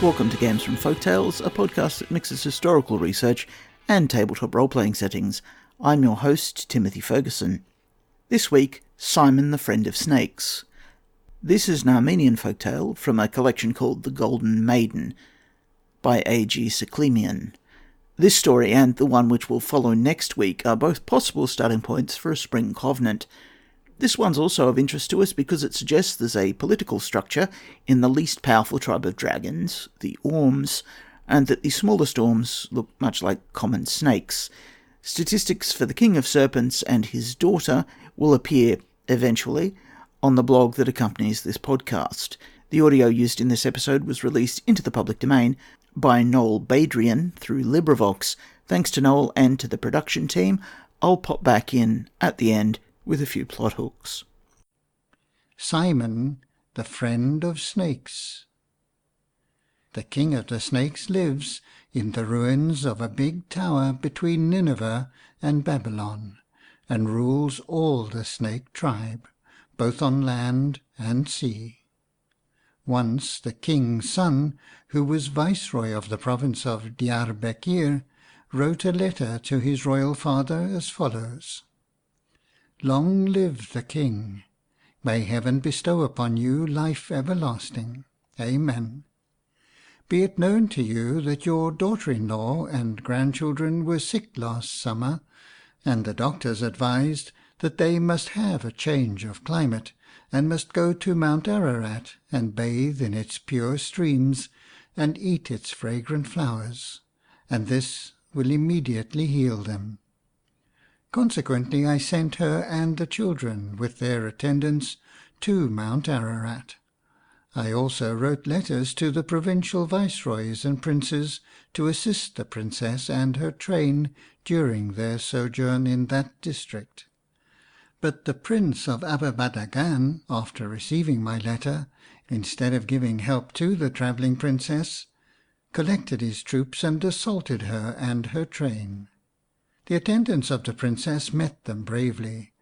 Welcome to Games from Folktales, a podcast that mixes historical research and tabletop role-playing settings. I'm your host, Timothy Ferguson. This week, Simon the Friend of Snakes. This is an Armenian folktale from a collection called The Golden Maiden by A.G. Seklemian. This story and the one which will follow next week are both possible starting points for a spring covenant. This one's also of interest to us because it suggests there's a political structure in the least powerful tribe of dragons, the Orms, and that the smallest Orms look much like common snakes. Statistics for the King of Serpents and his daughter will appear, eventually, on the blog that accompanies this podcast. The audio used in this episode was released into the public domain by Noel Badrian through LibriVox. Thanks to Noel and to the production team. I'll pop back in at the end with a few plot hooks. Simon, the Friend of Snakes. The King of the Snakes lives in the ruins of a big tower between Nineveh and Babylon, and rules all the snake tribe, both on land and sea. Once the king's son, who was viceroy of the province of Diyarbakir, wrote a letter to his royal father as follows: "Long live the king. May heaven bestow upon you life everlasting. Amen. Be it known to you that your daughter-in-law and grandchildren were sick last summer, and the doctors advised that they must have a change of climate, and must go to Mount Ararat and bathe in its pure streams and eat its fragrant flowers, and this will immediately heal them. Consequently, I sent her and the children with their attendants to Mount Ararat. I also wrote letters to the provincial viceroys and princes to assist the princess and her train during their sojourn in that district. But the Prince of Aberbadagan, after receiving my letter, instead of giving help to the travelling princess, collected his troops and assaulted her and her train. The attendants of the princess met them bravely,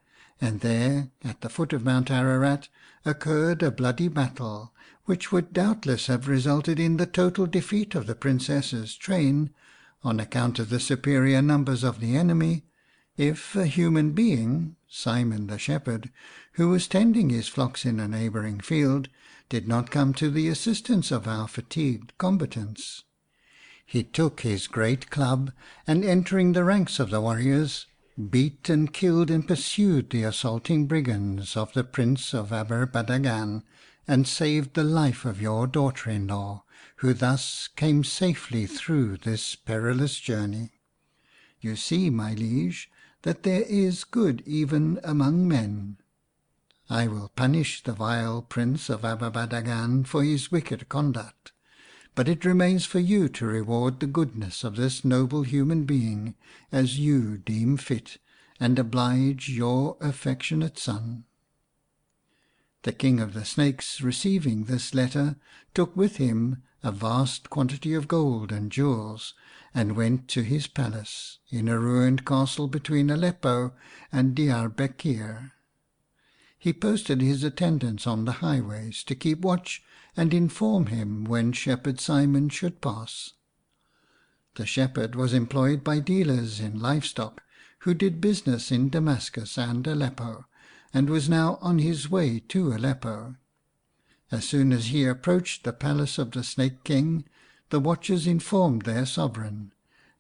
and there, at the foot of Mount Ararat, occurred a bloody battle, which would doubtless have resulted in the total defeat of the princess's train, on account of the superior numbers of the enemy, if a human being, Simon the shepherd, who was tending his flocks in a neighbouring field, did not come to the assistance of our fatigued combatants. He took his great club, and entering the ranks of the warriors, beat and killed and pursued the assaulting brigands of the Prince of Aberbadagan, and saved the life of your daughter-in-law, who thus came safely through this perilous journey. You see, my liege, that there is good even among men. I will punish the vile Prince of Aberbadagan for his wicked conduct, but it remains for you to reward the goodness of this noble human being as you deem fit, and oblige your affectionate son." The King of the Snakes, receiving this letter, took with him a vast quantity of gold and jewels, and went to his palace, in a ruined castle between Aleppo and Diyarbakir. He posted his attendants on the highways to keep watch and inform him when Shepherd Simon should pass. The shepherd was employed by dealers in livestock, who did business in Damascus and Aleppo, and was now on his way to Aleppo. As soon as he approached the palace of the Snake King, the watchers informed their sovereign,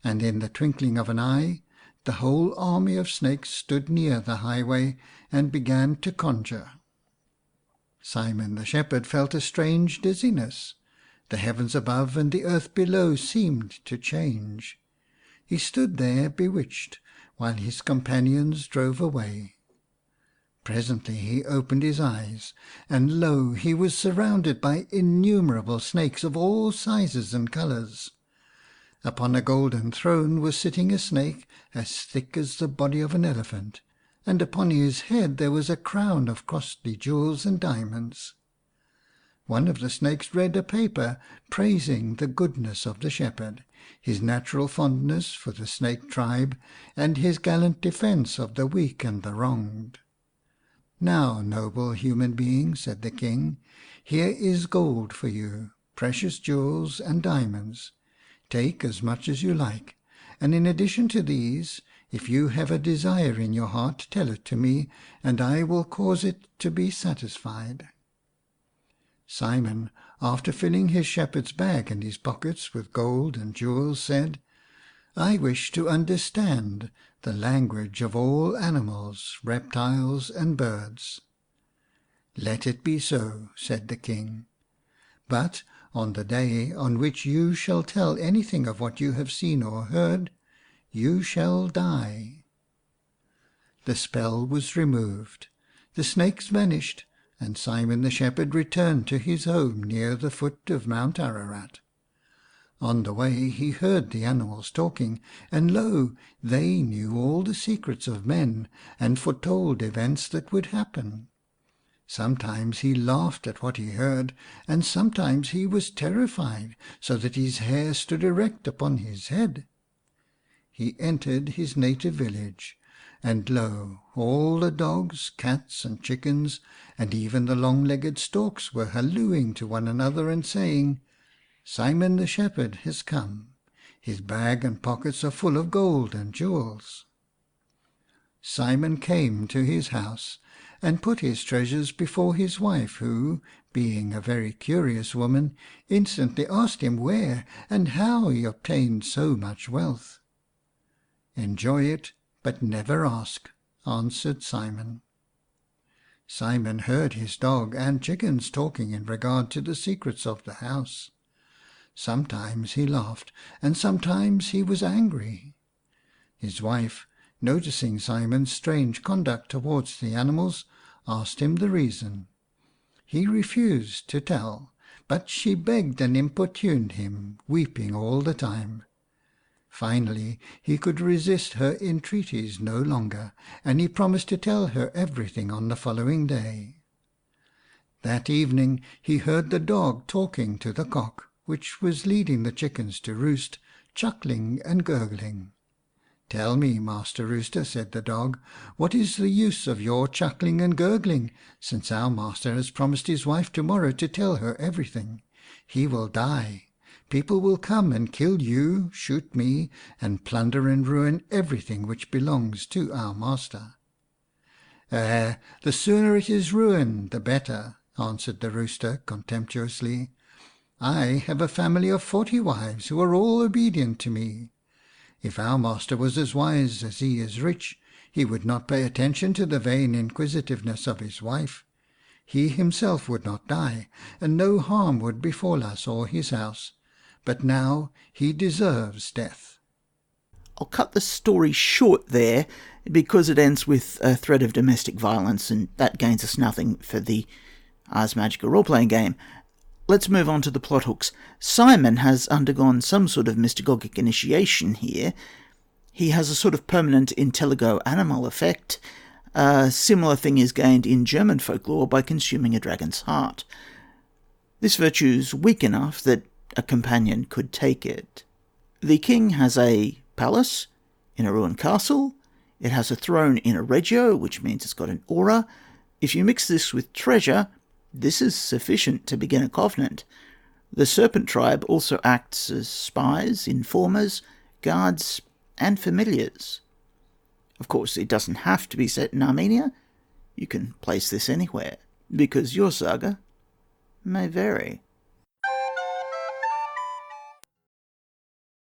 and in the twinkling of an eye the whole army of snakes stood near the highway and began to conjure. Simon the shepherd felt a strange dizziness. The heavens above and the earth below seemed to change. He stood there bewitched, while his companions drove away. Presently he opened his eyes, and lo, he was surrounded by innumerable snakes of all sizes and colours. Upon a golden throne was sitting a snake as thick as the body of an elephant, and upon his head there was a crown of costly jewels and diamonds. One of the snakes read a paper praising the goodness of the shepherd, his natural fondness for the snake tribe, and his gallant defence of the weak and the wronged. "Now, noble human being," said the king, "here is gold for you. precious jewels and diamonds. Take as much as you like, and in addition to these, if you have a desire in your heart, tell it to me, and I will cause it to be satisfied." Simon, after filling his shepherd's bag and his pockets with gold and jewels, said, "I wish to understand the language of all animals, reptiles and birds." "Let it be so," said the King. "But on the day on which you shall tell anything of what you have seen or heard, you shall die." The spell was removed, the snakes vanished, and Simon the shepherd returned to his home near the foot of Mount Ararat. On the way he heard the animals talking, and lo, they knew all the secrets of men, and foretold events that would happen. Sometimes he laughed at what he heard, and sometimes he was terrified, so that his hair stood erect upon his head. He entered his native village, and lo, all the dogs, cats and chickens, and even the long-legged storks were hallooing to one another and saying, "Simon the shepherd has come. His bag and pockets are full of gold and jewels." Simon came to his house and put his treasures before his wife, who, being a very curious woman, instantly asked him where and how he obtained so much wealth. "Enjoy it, but never ask," answered Simon. Simon heard his dog and chickens talking in regard to the secrets of the house. Sometimes he laughed, and sometimes he was angry. His wife, noticing Simon's strange conduct towards the animals, asked him the reason. He refused to tell, but she begged and importuned him, weeping all the time. Finally he could resist her entreaties no longer, and he promised to tell her everything on the following day. That evening he heard the dog talking to the cock, which was leading the chickens to roost, chuckling and gurgling. "Tell me, Master Rooster," said the dog, "what is the use of your chuckling and gurgling, since our master has promised his wife tomorrow to tell her everything? He will die. People will come and kill you, shoot me, and plunder and ruin everything which belongs to our master." "The sooner it is ruined, the better," answered the rooster contemptuously. "I have a family of 40 wives who are all obedient to me. If our master was as wise as he is rich, he would not pay attention to the vain inquisitiveness of his wife. He himself would not die, and no harm would befall us or his house. But now he deserves death." I'll cut the story short there because it ends with a threat of domestic violence, and that gains us nothing for the Ars Magica role-playing game. Let's move on to the plot hooks. Simon has undergone some sort of mystagogic initiation here. He has a sort of permanent intelligo animal effect. A similar thing is gained in German folklore by consuming a dragon's heart. This virtue's weak enough that a companion could take it. The king has a palace in a ruined castle. It has a throne in a regio, which means it's got an aura. If you mix this with treasure, this is sufficient to begin a covenant. The serpent tribe also acts as spies, informers, guards, and familiars. Of course, it doesn't have to be set in Armenia. You can place this anywhere, because your saga may vary.